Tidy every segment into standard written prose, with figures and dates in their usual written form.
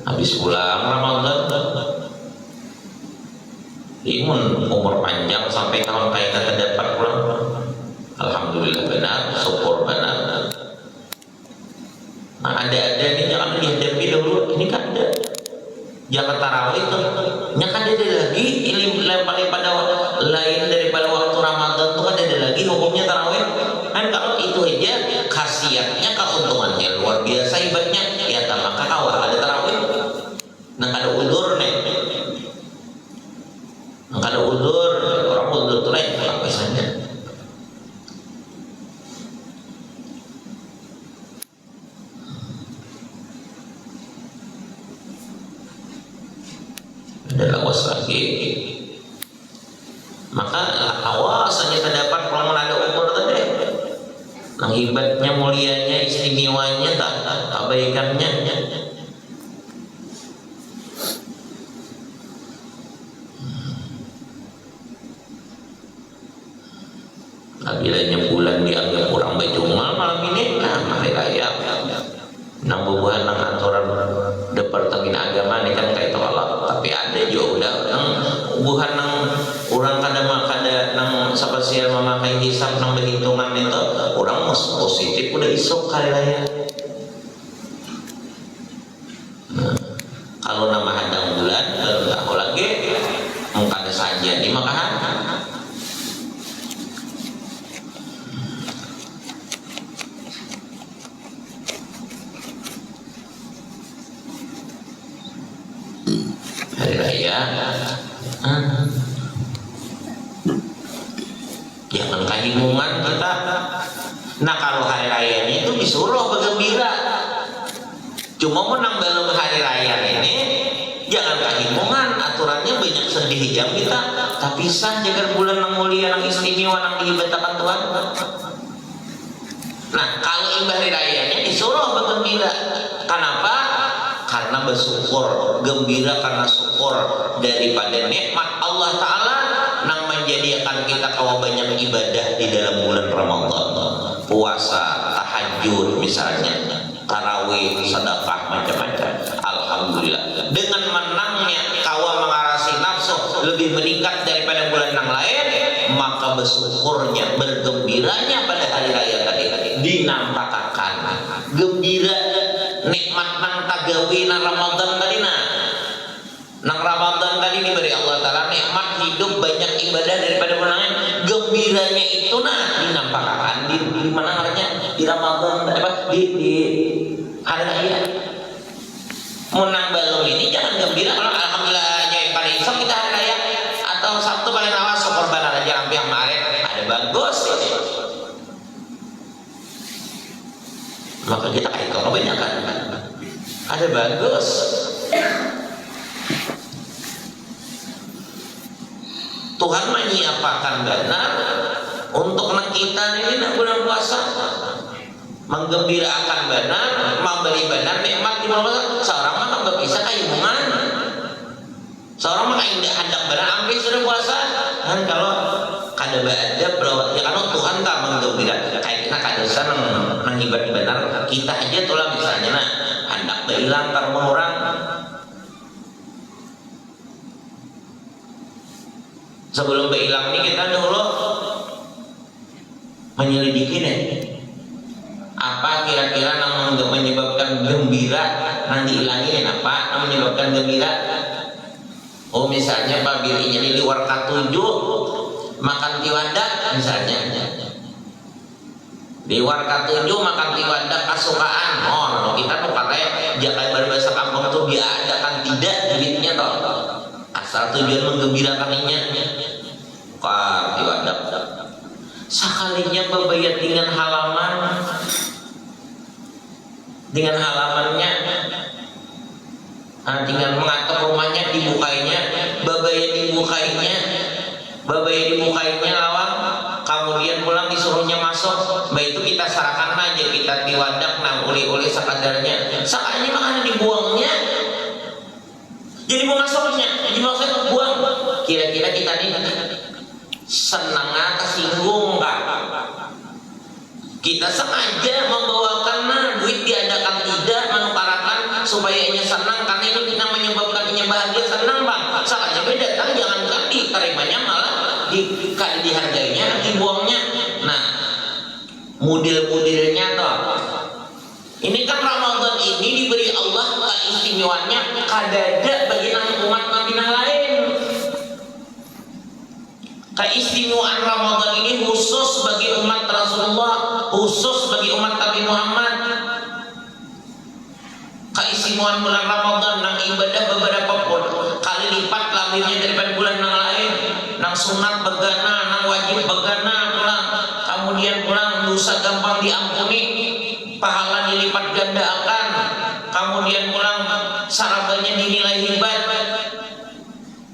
habis pulang Ramadan imun umur panjang sampai tahun kaya kata dapat pulang. Alhamdulillah benar, syukur benar. Nah, ada ini jangan dihadapi dulu, ini kan ada. Jangan tarawih tuh, nyakan ada lagi ini pada lain daripada waktu Ramadan tuh kan ada lagi hukumnya tarawih. Kan kalau itu aja khasiatnya keuntungannya luar biasa hebatnya. Ya maka awal ada tarawih. Nah ada udur nih. Nah ada udur, orang udur tuh lain apa saja. Ada lawas lagi. Maka awas saja terdapat kalau ada umur tadi. Nah hebatnya, mulianya, istimewanya, tak abaikannya. Bilanya bulan dianggap kurang bajumal malam ini, nah hari raya. Nang bubuhan nang aturan Departemen Agama ini kan kayak tolak, tapi ada juga udah nang bubuhan nang orang kada nang siapa sih memakai hisap nang berhitungan itu orang positif udah isuk hari raya. Nah, kalau nama hadang bulan enggak lagi mungkin ada saja di makahan. Hari raya jangan kahimungan kita. Nah kalau hari rayanya itu disuruh bergembira, cuma menang dalam hari raya ini jangan kahimungan, aturannya banyak sedih jam kita, tapi sah jaga bulan yang mulia, yang istimewa, yang diibadakan Tuhan. Nah kalau ibadah hari rayanya disuruh bergembira, kenapa? Karena bersyukur, gembira karena syukur daripada nikmat Allah Ta'ala yang menjadikan kita kawa banyak ibadah di dalam bulan Ramadan, puasa, tahajud misalnya, tarawih, sedekah, macam-macam. Alhamdulillah dengan menangnya kawa mengarasi nafsu lebih meningkat daripada bulan yang lain, maka bersyukurnya, bergembiranya pada hari raya tadi dinampakkan gembira nikmat nang tagawi nang Ramadan tadi nang Ramadan tadi diberi Allah Ta'ala nikmat hidup banyak ibadah daripada menangan gembiranya itu dinampakkan di mana harinya di Ramadan di hari raya. Menang balong ini jangan gembira kalau alhamdulillah aja yang paling esok kita hari raya atau Sabtu paling awas syukur benar aja rampi yang kemarin ada bagus ini. Maka kita kait kalau banyak kan ada bagus. Tuhan menyiapkan benar untuk kita ini nak bulan puasa menggembirakan benar, memberi benar nikmat di bulan puasa. Seorang mah nggak bisa kahimungan, seorang mah indah hendak benar ambil sudah puasa kan kalau kada ada pelawat ya karena Tuhan tak menggembirakan kayak kita kada usah mengibat benar kita aja tuh lah misalnya hendak berhilang karena orang sebelum berhilang ini kita dulu menyelidiki nih apa kira-kira yang menyebabkan gembira nanti hilangin apa yang menyebabkan gembira. Oh misalnya pabilinya di warka 7 makan tiwadak misalnya di warka 7 makan tiwadak kasukaan. Oh kita tuh katanya jangan berbahasa kampung tuh diadakan tidak duitnya toh asal tujuan menggembirakannya kar tiwadak sekalinya berbayar dengan halamannya tinggal mengatur rumahnya dibukainya babaya dibukainya lawang kemudian pulang disuruhnya masuk itu kita serahkan aja kita tiwadak uli sekadarnya sekalinya makanya dibuangnya jadi mau masuknya dimaksud buang kira-kira kita nih senangnya kesinggung kak kita sengaja membawakan duit diadakan tidak menukarakan supaya nya senang, karena ini yang menyebabkan nya bahagia senang bang. Saatnya beda kan, jangankan diterimanya malah dihargainya, dibuangnya. Nah, model-modelnya toh. Ini kan Ramadan ini diberi Allah keistimewaannya kadada bagi umat Nabi yang lain. Keistimewaan Ramadan ini khusus bagi umat Rasulullah, khusus bagi umat Nabi Muhammad. Keistimewaan bulan Ramadan nang ibadah beberapa kali lipat lahirnya daripada bulan yang lain. Nang sunat begana, nang wajib begana pulang. Kemudian pulang dosa gampang diampuni, pahala dilipat gandakan. Kemudian pulang sarabanya dinilai hebat,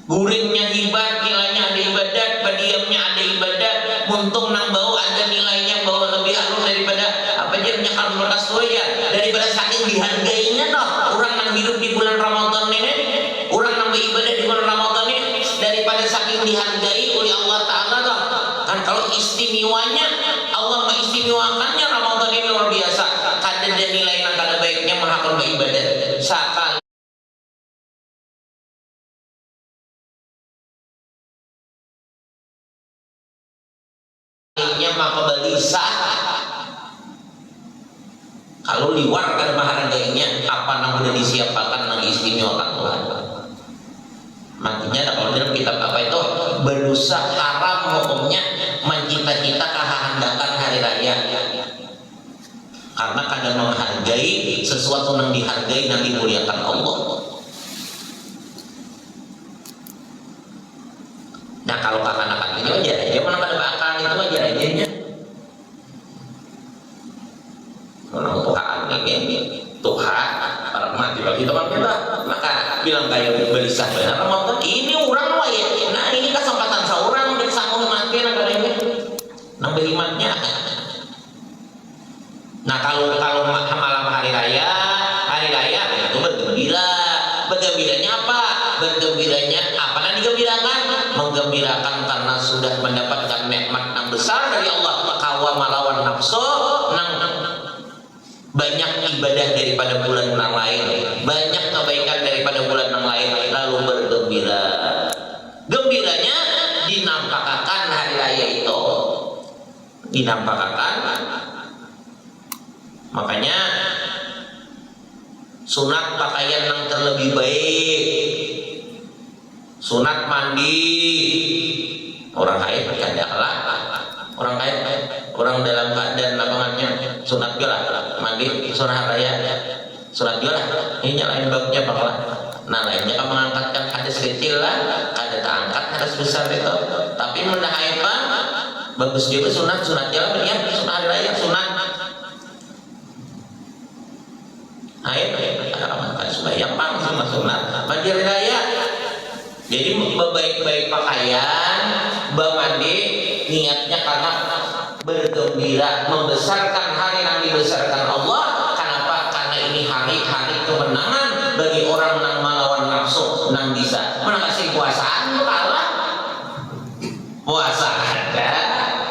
guringnya hebat, nilainya ada ibadat, badiamnya ada ibadat, muntung nang bau ada nilainya, bau lebih halus daripada apa jamnya kalau lekas ya, daripada saking dihargainya toh. Orang yang hidup di bulan Ramadan ini, orang yang beribadah di bulan Ramadan ini, daripada saking dihargai oleh Allah Ta'ala toh. Kan kalau istimewanya Allah mengistimewakannya Ramadan ini luar biasa. Kadang ada nilai yang kada baiknya menghakul beribadah sakal maka balisa. Kalau liwar kan menghargainya apa yang sudah disiapkan yang diistimewakan Tuhan. Makanya kalau dalam kitab apa itu, berdosa haram hukumnya mencita-cita kehendakan hari raya, karena kadang menghargai sesuatu yang dihargai dan dimuliakan Allah. Nah kalau akan-akan ini aja, dia mana pada akan itu aja aja. Orang Tuhan ini, Tuhan, para mati bagi teman kita, maka bilang kayak berisah benar Ramadan ini orang waya. Nah ini kesempatan seorang dan sanggup mati nang ini, nang berimannya. Nah kalau malam hari raya itu bergembira. Bergembiranya apa? Bergembiranya apa yang digembirakan? Menggembirakan karena sudah mendapatkan nikmat yang besar dari Allah. Kawa melawan nafsu, nang banyak ibadah daripada bulan yang lain, banyak kebaikan daripada bulan yang lain, lalu bergembira. Gembiranya dinampakkan hari raya itu, dinampakkan. Makanya sunat pakaian yang terlebih baik, sunat mandi. Orang kaya kada kalah, orang kaya, orang dalam keadaan lapangannya sunat juga mandi, sunat raya, sunat juga ini lain babnya bakalah. Nah lainnya kan mengangkatkan hadis kecil lah, kada terangkat hadis besar itu. Tapi mendah apa bagus juga sunat jalan ya, sunat raya, sunat sembahyang bang sama sunat mandi raya. Jadi baik-baik pakaian, mandi niatnya karena bergembira, membesarkan hari yang dibesarkan Allah. Kenapa? Karena ini hari-hari kemenangan bagi orang yang melawan nafsu, yang bisa menangasi puasaan kalah. Puasa ada,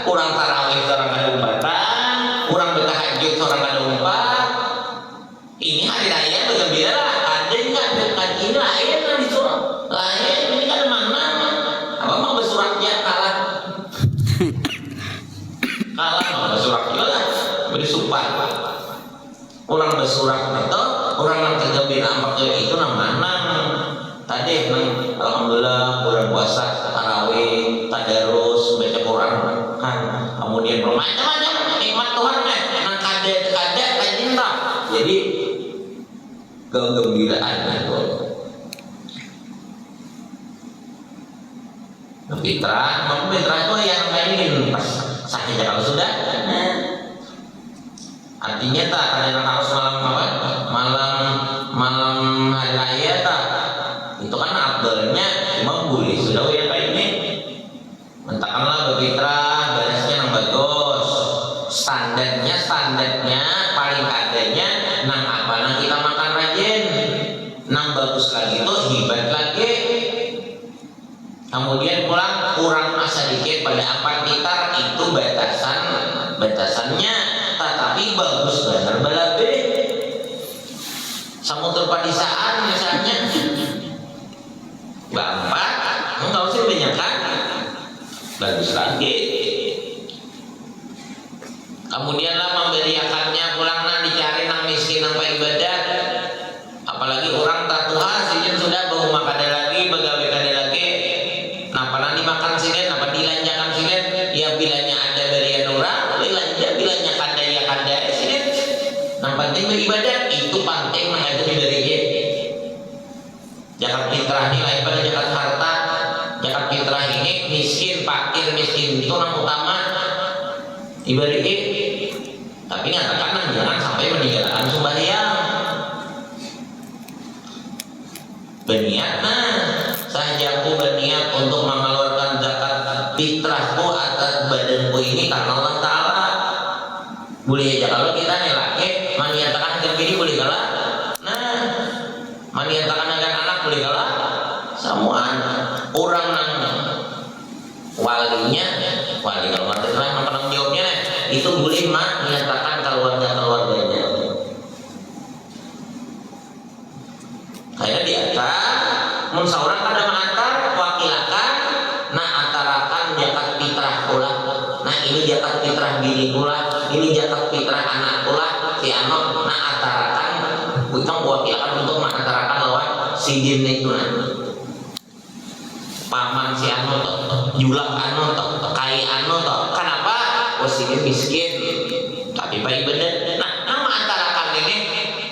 orang tarawih orang ada umpatan, orang bertahajud orang ada umpat. Ini hari raya bergembira, ada nggak dekat ini lain yang disuruh lain. Kalah bersurak juga bersumpah. Orang bersurak itu orang yang kegembiraan pakai itu namanya tadi nang alhamdulillah bulan puasa tarawih tadarus baca Quran kan, kemudian macam-macam nikmat Tuhan nang kada cinta. Jadi kegembiraan itu fitrah itu yang mainin pas sakit kalau sudah artinya tak ada harus malam hari raya tak itu kan abdulnya cuma boleh sudah ya kayak ini mentakkanlah berfitrah balasnya yang bagus standarnya paling adanya nang apa nang kita makan rajin nang bagus lagi itu hebat lagi. Kemudian pulang kurang sedikit pada apa titar itu batasannya, tetapi bagus benar balabe. Samudra padisaan misalnya Bapak enggak usah banyak kan bagus lagi. Kemudianlah memberiakannya pulang nang dicari nang miskin nang ibadat. Apalagi orang tatuha sini sudah bau makada lagi begawe kada lagi. Napa nanti makan sini, napa dilanjakan sini? Ya bilanya ada berian orang, dilanja bilanya kada ya kada sini. Nang penting beribadat itu penting mengajar dari dia. Zakat fitrah ini lain pada zakat harta. Zakat fitrah ini miskin, fakir, miskin itu yang utama ibadah. Tapi nyatakan jangan sampai meninggalkan sembahyang. Berniat saja aku berniat untuk mengeluarkan zakat fitrahku atas badanku ini karena Allah Ta'ala. Boleh aja kalau kita laki maniatakan agar bini boleh kalah. Nah, maniatakan agar anak boleh kalah. Semua orang nang walinya, wali kalau mati terang penanggung jawabnya itu boleh menyatakan keluarganya. Kayaknya di atas, mun seorang kada mengantar wakilakan, nah antarakan zakat fitrah pula. Nah ini zakat fitrah bini pula, ini zakat fitrah anak pula, si anak, nah antarakan, bukan wakilakan untuk mengantarakan lawan si din itu paman si anu toh, julak anu toh, kai anu toh. Kenapa? Oh si din miskin, tapi baik bener. Nah nama antarakan ini,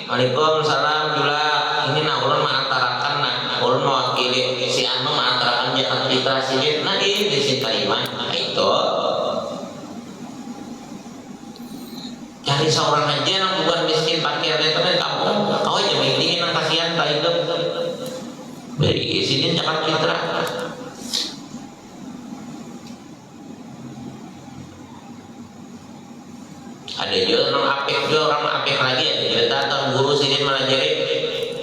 Waalaikumsalam julak. Ini nah ulun mengantarakan ulun mewakili si anu mengantarakan zakat fitrah sini. Nah ini disintai nah itu cari seorang aja yang bukan miskin fakir itu kan kampung kau aja ini yang kasihan tak hidup dari sini zakat fitrah. Ada juga orang apik lagi ada cerita tahun guru sini melajari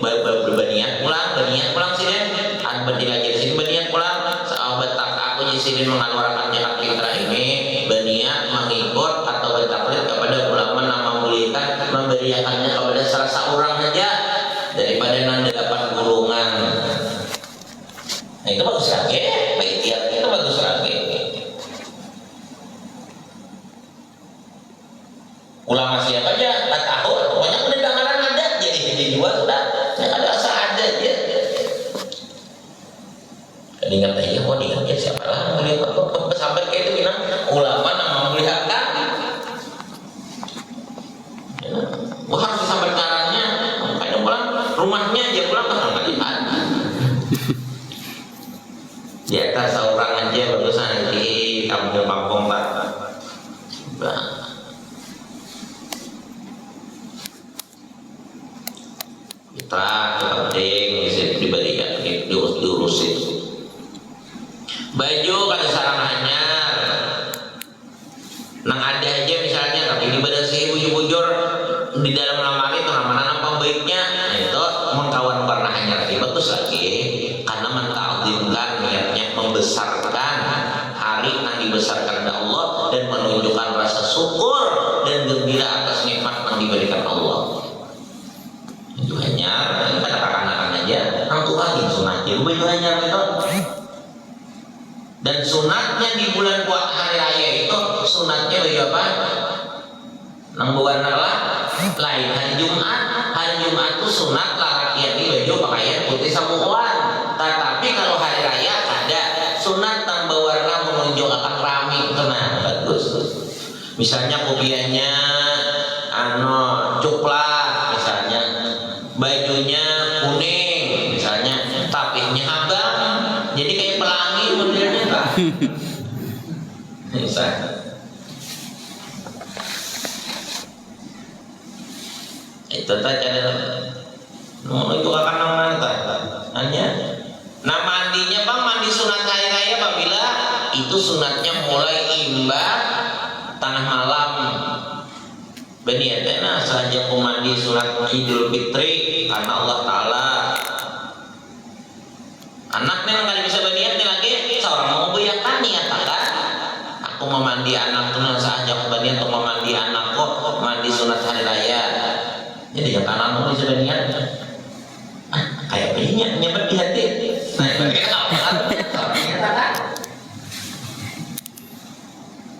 berbaniat pulang sini an berdilajari sini baniat pulang sahabat tak aku di sini mengeluarkan zakat fitrah ini baniat mengikut atau bertaklid kepada ulama yang memuliakan memberiakannya kepada salah seorang saja daripada nanti dapat gurungan. Nah itu bagus lagi baitian itu bagus lagi. Ulama siapa aja tak tahu banyak pendengaran ada jadi dijual sudah ada asal ada aja. Ingat aja kok ingat ya siapa lah melihat sampai kayak itu bilang ulama yang melihatkan ya, harus disambar caranya sampai pulang rumahnya aja pulang ke rumah di mana di atas seorang aja bagusan di kampung Pak. Fitrah penting bisa diberikan diurusin. Baju kada sarang anyar nang ada aja misalnya tapi ibadah si bujur-bujur di dalam lemari itu mana nampak baiknya nah itu mengkawan warna anyar itu bagus lagi karena menta'zimkan niatnya membesarkan hari nang dibesarkan oleh Allah dan menunjukkan rasa syukur dan gembira atas nikmat yang diberikan Allah. Baju anyar pada kanak-kanak aja nang Tuhan yang sunatnya baju anyar itu. Dan sunatnya di bulan hari raya itu sunatnya baju apa? Nang berwarna lain hari Jumat. Hari Jumat itu sunat laki ini baju pakaian putih samuan. Tetapi kalau hari raya ada sunat nang berwarna menunjukkan rami itu nah bagus. Misalnya kopiannya coklat misalnya, bajunya kuning misalnya, tapihnya abang. Jadi kayak pelangi modelnya tak? Bisa. Itu saja itu akan namanya hanya. Nah mandinya bang mandi sunat hari raya apabila itu sunatnya mulai imbang tengah malam. Beniatnya saja aku mandi sunat Idul Fitri karena Allah Taala. Anaknya yang kali bisa berniat lagi seorang mau beriakan niat kan aku memandi anak tuh saja aku berniat untuk memandi anakku mandi sunat hari raya jadi ya kanan mau bisa sudah niat kayak begini nyampe di hati. Nah itu apa?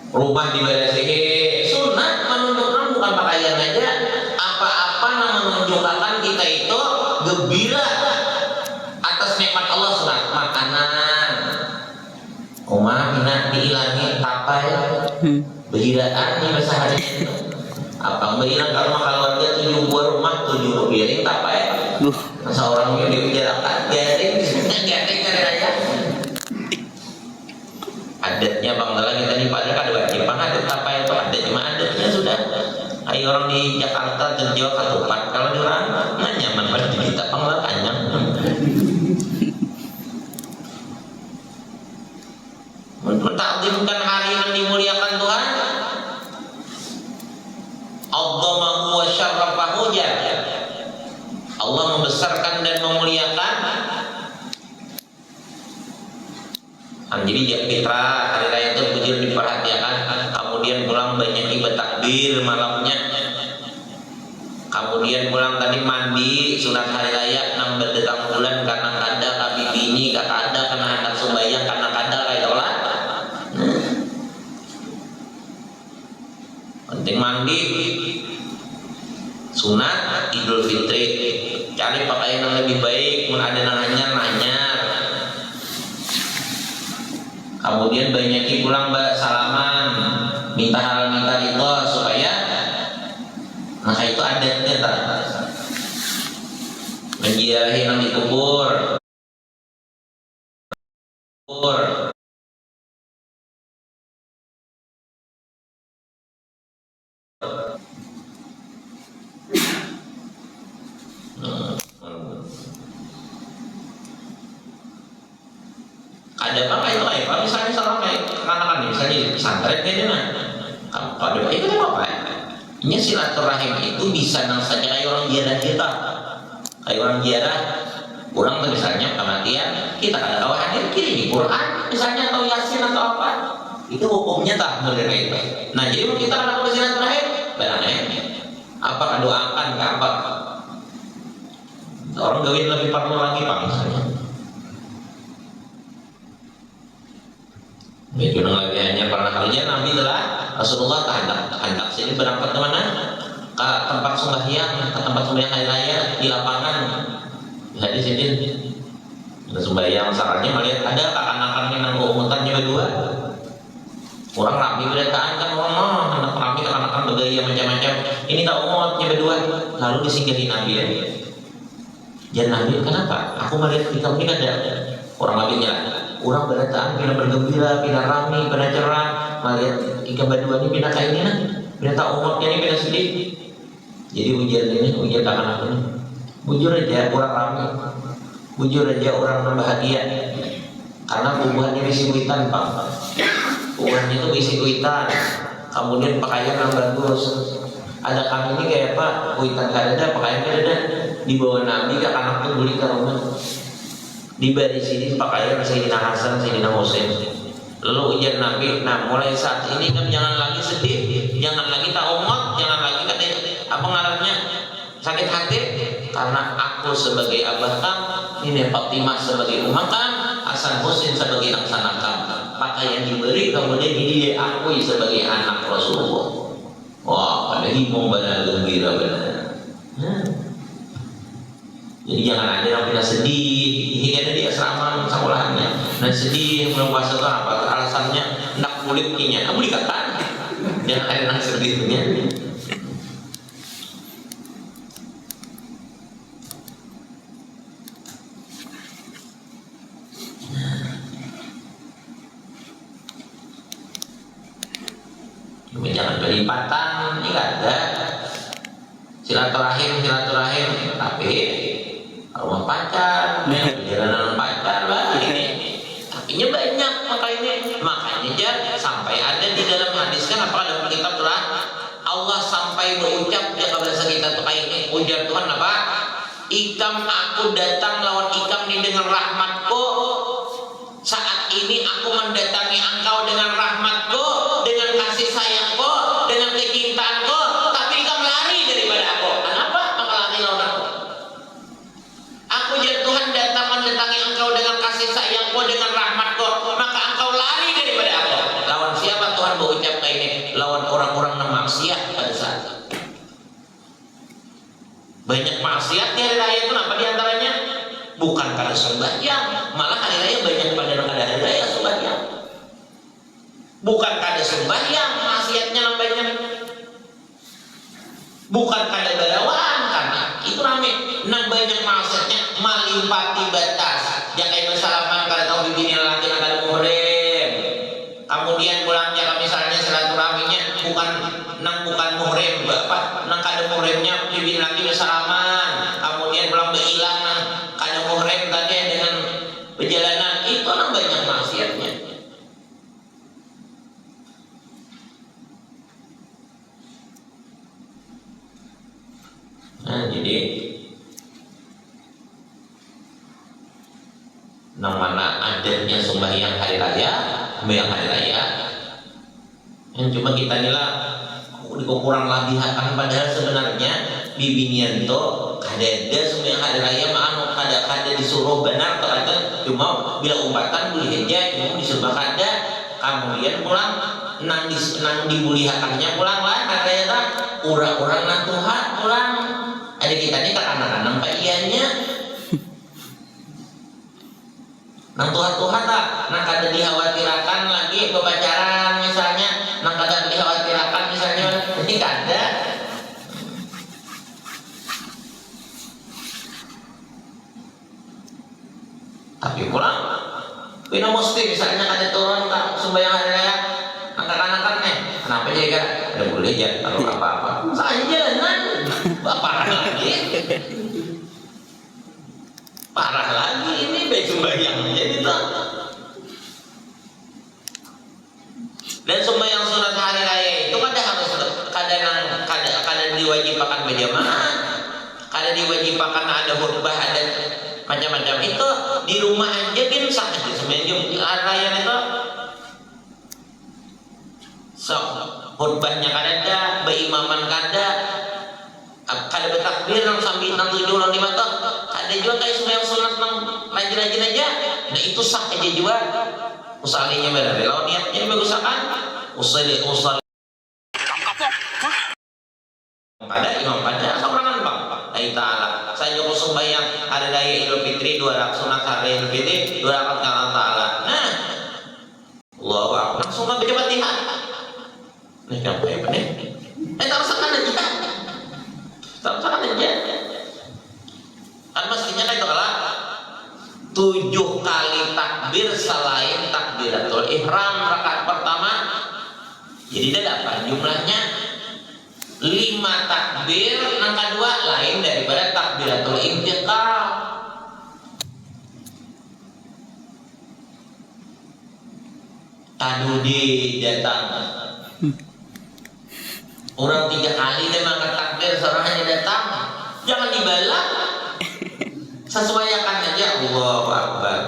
Rumah diberesihin, sunat menunjukkan bukan pakaian aja, apa-apa yang menunjukkan kita itu gembira atas nikmat Allah. Sunat makanan, rumah bina diilangi tapai, berhiraan di masa hari itu. Apa berhilang kalau keluarga 7 buah rumah 7 piring tapai. Masa orang yang dibicarakan garing aja. Adatnya Bangla kita di Padang ada wajib adat apa itu adat cuma adatnya sudah. Ayo orang di Jakarta dan Jawa Ketupat kalau di orang nggak nyaman pada kita Bangla panjang. Mentakdimkan hari yang dimuliakan Tuhan. Adzamahu wa syarrafahu jalla. Allah membesarkan dan memuliakan. Jadi fitrah hari raya itu betul diperhatikan. Kemudian pulang banyak ibadah takbir malamnya. Kemudian pulang tadi mandi sunat hari raya nang berdatang bulan karena kada kabibini kada karena anak sembahyang karena kada kayak olah. Penting mandi sunat Idul Fitri. Cari pakaian yang lebih baik, mun ada nanya. Kemudian banyak pulang mbak salaman, minta halal minta ridho supaya maka itu adatnya tak menjiarahi yang dikubur. Ada apa itu kayak kalau misalnya seorang kayak anak-anak misalnya di pesantren kayak mana kalau ada itu apa ini silaturahim itu bisa nang saja kayak orang ziarah kita kayak orang ziarah orang tuh misalnya kematian kita kada tahu hadir kirim Quran misalnya atau Yasin atau apa itu hukumnya tak modern itu. Nah jadi kita akan apa silaturahim barangnya apa doakan ke apa orang gawin lebih perlu lagi pak misalnya. Itu lagi hanya pernah kalinya Nabi telah Rasulullah hendak sini berangkat ke mana? Ke tempat sembahyang, hari raya di lapangan. Hadis ini ada sembahyang sarannya melihat ada anak-anak yang nanggung umutannya berdua. Orang rapi berdataan kan orang anak rapi anak-anak bergaya macam-macam. Ini tak umutnya berdua. Lalu disinggahi Nabi ya. Jangan Nabi kenapa? Aku melihat kita ini ada orang Nabinya. Orang berdataan, bila bergembira, bila rami, bila cerah, melihat ikan berdua ini, bila kainnya, bila tak umurnya ini, bila sedih. Jadi ujian anak ini. Bujur aja orang rami, bujur aja orang bahagia. Karena bubuhannya bisi kuitan, Pak. Bubuhannya itu bisi kuitan. Kemudian pakaian yang bagus. Ada kami ini kayak Pak, kuitan kada, pakaian kada. Dibawa Nabi ke anak pun beli ke rumah. Di baris ini pakaian Sayyidina Hasan, Sayyidina Husain. Lalu ujian Nabi, nah mulai saat ini kan jangan lagi sedih, jangan lagi tak umot, jangan lagi katanya apa ngarannya sakit hati, karena aku sebagai abah kamu, ini Fatimah sebagai umah kamu, Hasan Husain sebagai anak kamu. Pakaian diberi kemudian ini diakui sebagai anak Rasulullah. Wah, pada himung benar gembira benar. Jadi jangan ada yang tidak sedih. Ini ada di asrama sekolahannya. Dan sedih belum puasa itu apa? Alasannya nak kulit kinya. Kamu dikatakan. Jangan ada yang sedihnya. Jangan berlipatan. Ini nggak ada. Silaturahim, tapi rumah pacar, perjalanan pacar, tapinya banyak makanya sampai ada di dalam hadis kan apakah dalam kitab telah Allah sampai berucap dia kepada kita tuh kayak ini ujar Tuhan apa? Ikam aku datang lawan ikam ini dengan rahmatku. Saat ini aku mendatangi engkau dengan rahmatku, dengan kasih sayangku, dengan kecintaanku. Tapi ikam lari daripada aku. Kenapa? Maka lari lawan aku. Banyak maksiatnya hari raya itu apa diantaranya? Bukan kada sembahyang, malah hari raya banyak pada hari raya sembahyang. Bukan kada sembahyang, maksiatnya nampaknya. Bukan kada balawaan, karena itu rame. Nang banyak maksiatnya malimpati batas. Ya kayak salaman kada tahu bibini lagi nak kada muhrim. Kemudian pulangnya misalnya silaturahminya bukan muhrim, apa? Nang kada muhrimnya bibini lagi bersalaman. Kemudian pulang berilang nang kada muhrim tadi dengan perjalanan itu nang banyak maksiatnya. Nah, jadi nang mana adanya sembahyang hari raya, yang cuma kita nila kurang labihakan, padahal sebenarnya bibinian to kada sembahyang hari raya mah kada disuruh benar atau ada, cuma bila umpatan boleh aja, cuma disuruh kada, kemudian pulang nang dibulihakannya pulang lah kada ya tak orang-orang nang Tuhan pulang. Ada kita ni tak anak-anak pak ianya nang Tuhan tak, nang kada dikhawatirkan lagi pepacaran misalnya, nang kada dikhawatirkan misalnya, ini kada. Tapi pulang, kita mesti misalnya kada turun tak sembahyang hari raya, anak-anak nih, kenapa jaga? Ada boleh ya, kalau apa-apa, saya jalanan, parah lagi. Parah lagi ini baik sembahyang jadi tak. Dan sembahyang sunat hari raya itu kada diwajibkan berjamaah, kada diwajibkan ada khutbah, ada macam-macam. Itu di rumah aja bin sah aja sembahyang hari raya itu. So, khutbahnya kada ada, berimaman kada bertakbir nang sambil nang 7 nang 5 tak ada juga kayak sembahyang sunat nang rajin-rajin aja. Nah itu sah aja juga. Usalinya benar. Kalau niatnya bagus kan? Usali pada imam pada seorangan bang. Allah Taala. Saya juga sembahyang hari raya Idul Fitri 2 rakaat sunat hari Idul Fitri 2 rakaat ke Allah Taala. Nah, Allahu Akbar. Langsung kan baca Fatihah. Nih apa ya nih? Tersakan aja. Tersakan aja. Kan mestinya kan itu kalah 7 kali takbir selain takbiratul ihram rakaat pertama. Jadi dia dapat jumlahnya 5 takbir, yang kedua lain daripada takbiratul intiqal. Tadudi datang. Orang 3 kali dia mengangkat takbir, seorang hanya datang. Jangan dibalak. Sesuaikan aja. Allahu Akbar.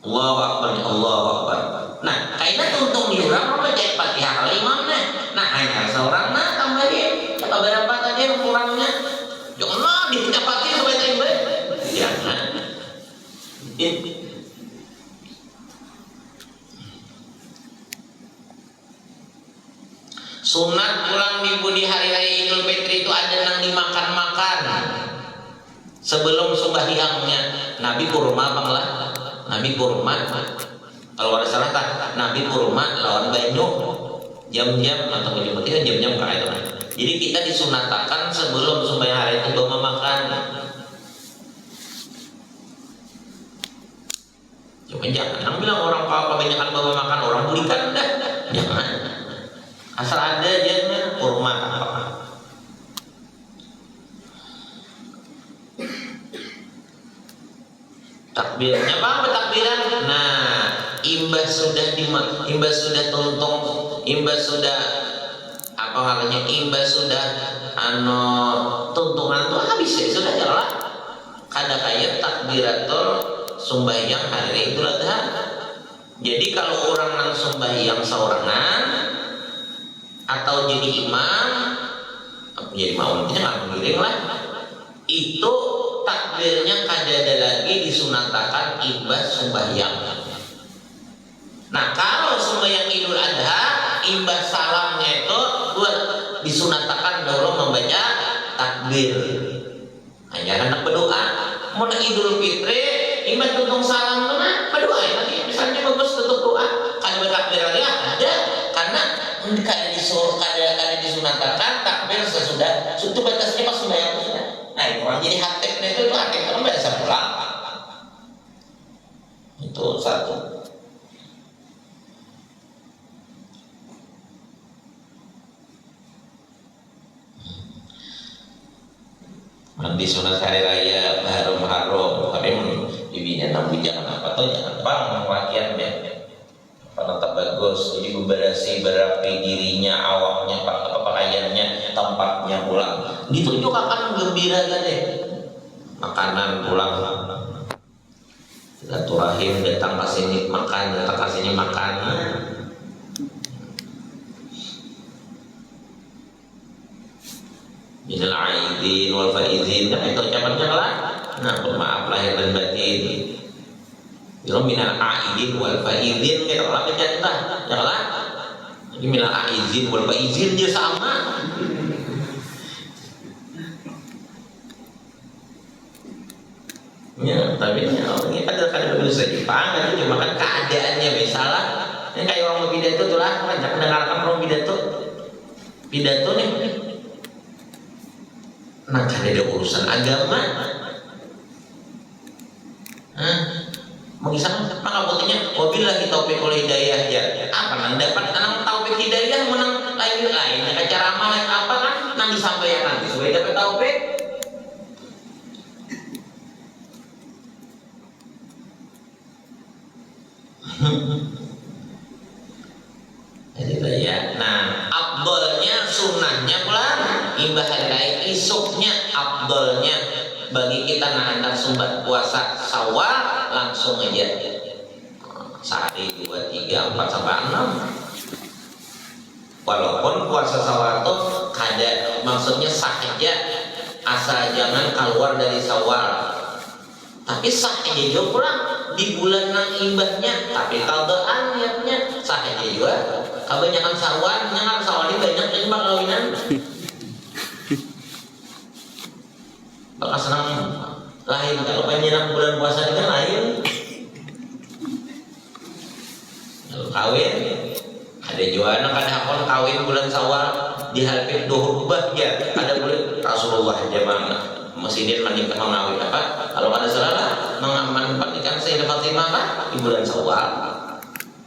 Allahu Akbar, Allahu Akbar. Nah, kayaknya tuntung di orang baca Fatihah kali imamnya. Nah, hanya seorang tambahin. Atau berapa tadi yang kurangnya? Jangan dibaca Fatihah sampai terbaik. Jangan. Sunat pulang minggu di hari raya Idul Fitri itu ada yang dimakan-makan sebelum sembahyangnya. Nabi kurma banglah. Nabi kurma. Kalau ada salah tak, Nabi kurma lawan banyu jam-jam atau menyebutnya jam-jam kayak itu. Jadi kita disunatakan sebelum sembahyang hari itu bawa makan. Cuma jangan bilang orang kalau kebanyakan bawa makan orang belikan dah. Jangan. Asal ada aja kurma apa. Takbirnya apa takbiran? Nah, imbas sudah tuntung, imbas sudah apa namanya? Imbas sudah tuntungan tuh habis ya sudah jalan. Kada kayak takbiratul sembahyang hari Idul Adha. Jadi kalau orang nang sembahyang seorangan atau jadi imam, jadi maumnya nggak mengiring lah. Itu takbirnya kada ada lagi disunatakan imbas sembahyang. Nah kalau sembahyang Idul Adha imbas salamnya itu disunat Allah membaca takbir. Hanya hendak berdoa. Mau Idul Fitri, iman tutung salam mana? Berdoa ya nanti. Misalnya bagus tutup doa. Kalau bertakbir lagi ada, karena kada disuruh, kada disunatkan takbir sesudah. Itu batasnya pas sudah yang sudah. Nah itu orang jadi hatibnya itu hatib orang biasa pulang. Itu satu. Nanti sunat hari raya harum tapi ibinya nabi jangan apa tuh jangan bang wakian deh apa tetap bagus jadi beberasi berapi dirinya awaknya apa pakaiannya tempatnya pulang ditunjuk akan gembira kan deh makanan pulang silaturahim datang ke sini makan datang ke sini makan. Minal aidin wal faizin kan itu ucapannya lah. Nah, maaf lahir dan batin. Kalau minal aidin wal faizin kita kalau baca dah, ya lah. Jadi minal aidin wal faizin dia sama. Ya, tapi ini kadang-kadang bisa dipahami cuma kan keadaannya misalnya ini kayak orang pidato tuh lah, banyak mendengarkan orang pidato nih. Nah, kan ada urusan agama. Mengisahkan maka buktinya wabillahi taufiq wal hidayah ya. Apa nang dapat nang taufik hidayah menang lain cara amal yang apa kan nang disampaikan nanti supaya dapat taufik. Jadi ya. Nah, afdolnya sunnahnya pula imbah hari isuknya afdolnya bagi kita hendak sumbat puasa Syawal langsung aja sehari 2, 3, 4 sampai 6. Walaupun puasa Syawal itu kada maksudnya sah aja asal jangan keluar dari Syawal. Tapi sah aja juga pulang di bulan nang imbahnya tapi taldaan niatnya sah aja juga. Kebanyakan Syawal, jangan Syawal ini banyak yang kawinan. Bakal senang lain kalau pengen bulan puasa ini kan lain. Kalau kawin ada juga anak ada hakon kawin bulan Syawal di hari dohur bahja ada boleh Rasulullah zaman mesidin menikah mengawin apa kalau ada salah mengaman pernikahan Sayyidah Fatimah kan di bulan Syawal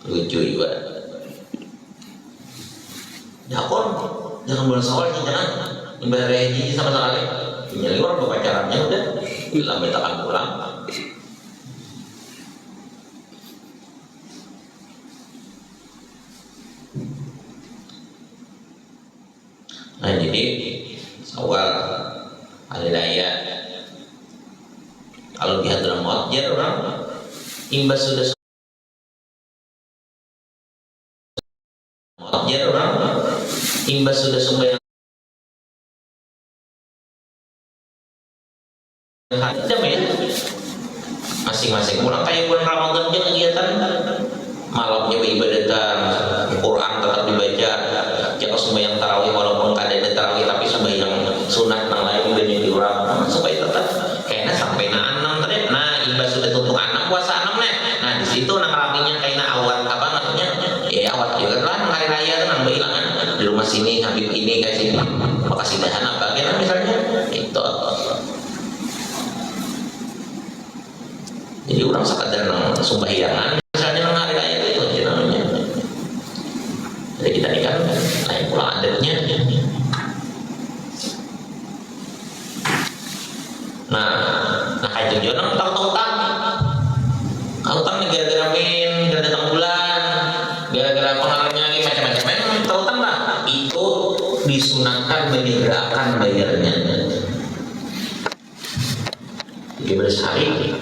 lucu juga. Hakon jangan bulan Syawal jangan ibadah haji sama sekali. Nyali orang pacarannya udah lambat akan pulang. Nah jadi Syawal hari raya kalau di Hadramaut ya orang imbas sudah sembahyang jam ya masing-masing pulang kayak bulan Ramadan aja kegiatan malamnya beribadatan Quran tetap dibaca jangan sembahyang tarawih walaupun kadang ada tarawih tapi sembahyang sunat nang lain banyak diurang supaya tetap kayaknya sampai na 6 tadi nah imbas sudah tutup 6 puasa 6 nih nah di situ nang raminya kayaknya awat apa namanya ya awat juga lah hari raya kan nang bilangan di rumah sini Habib ini kayak sini makasih dahan apa kira misalnya itu. Jadi orang sekadar sumbahyangan misalnya nang hari raya itu namanya. Jadi kita ini kan lain pula adatnya. Nah kayak juga nang utang nih gara-gara gara datang bulan, gara-gara pengaruhnya ini macam-macam utang lah. Itu disunahkan menyegerakan bayarnya. Jadi bersehari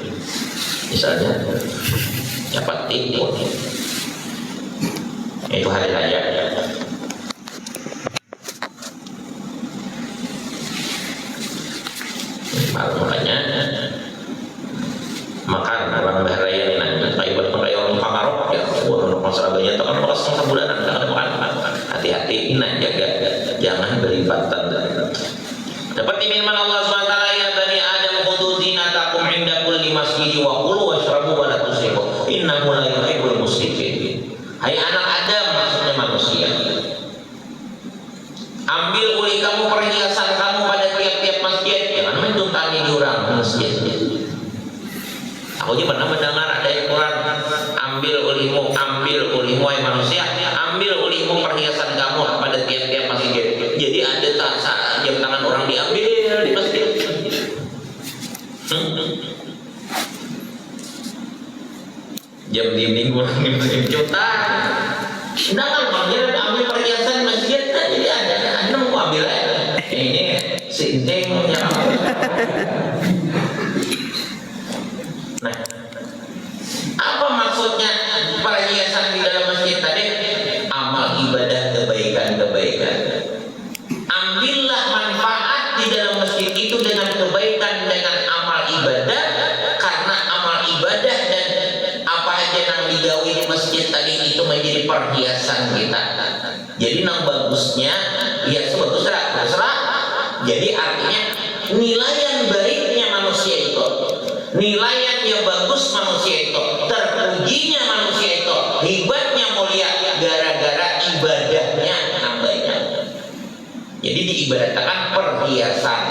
misalnya dapat timbul itu hari raya makanya makan orang bahaya ini kayak buat orang pangarok ya untuk masalah banyak itu kan makan setengah bulanan jangan makan hati-hati ini jaga jangan berlibatan Seperti firman Allah SWT, ya bani Adam khudhu zinatakum 'inda kulli masjid wa kulu washrabu wa la tusrifu innahu la yuhibbul musrifin. Hai anak Adam, maksudnya manusia, ambil oleh kamu perhiasan kamu pada tiap-tiap masjid. Jangan main tuntangi di orang masjid. Aku juga pernah mendengar ada yang Quran, ambil olehmu hai manusia, ambil olehmu perhiasan kamu pada tiap-tiap masjid. Jadi ada jam tangan orang diambil di masjid. Jam dinding orang di masjid juta. Sedangkan panggil ambil perhiasan masjid, jadi ada mau ambil aja. Ini sinting yang. Nah, apa maksudnya perhiasan di dalam masjid tadi? Amal ibadah, kebaikan. Ambillah manfaat di dalam masjid itu dengan kebaikan, dengan amal ibadah, karena amal ibadah dan apa aja yang digawe di masjid tadi itu menjadi perhiasan kita. Jadi nang bagusnya, ya sebagus terserah. Jadi artinya nilai yang baiknya manusia itu, nilai yang bagus manusia itu, terpujinya manusia itu, hebatnya mulia gara-gara ibadahnya yang banyak. Jadi diibaratkan perhiasan.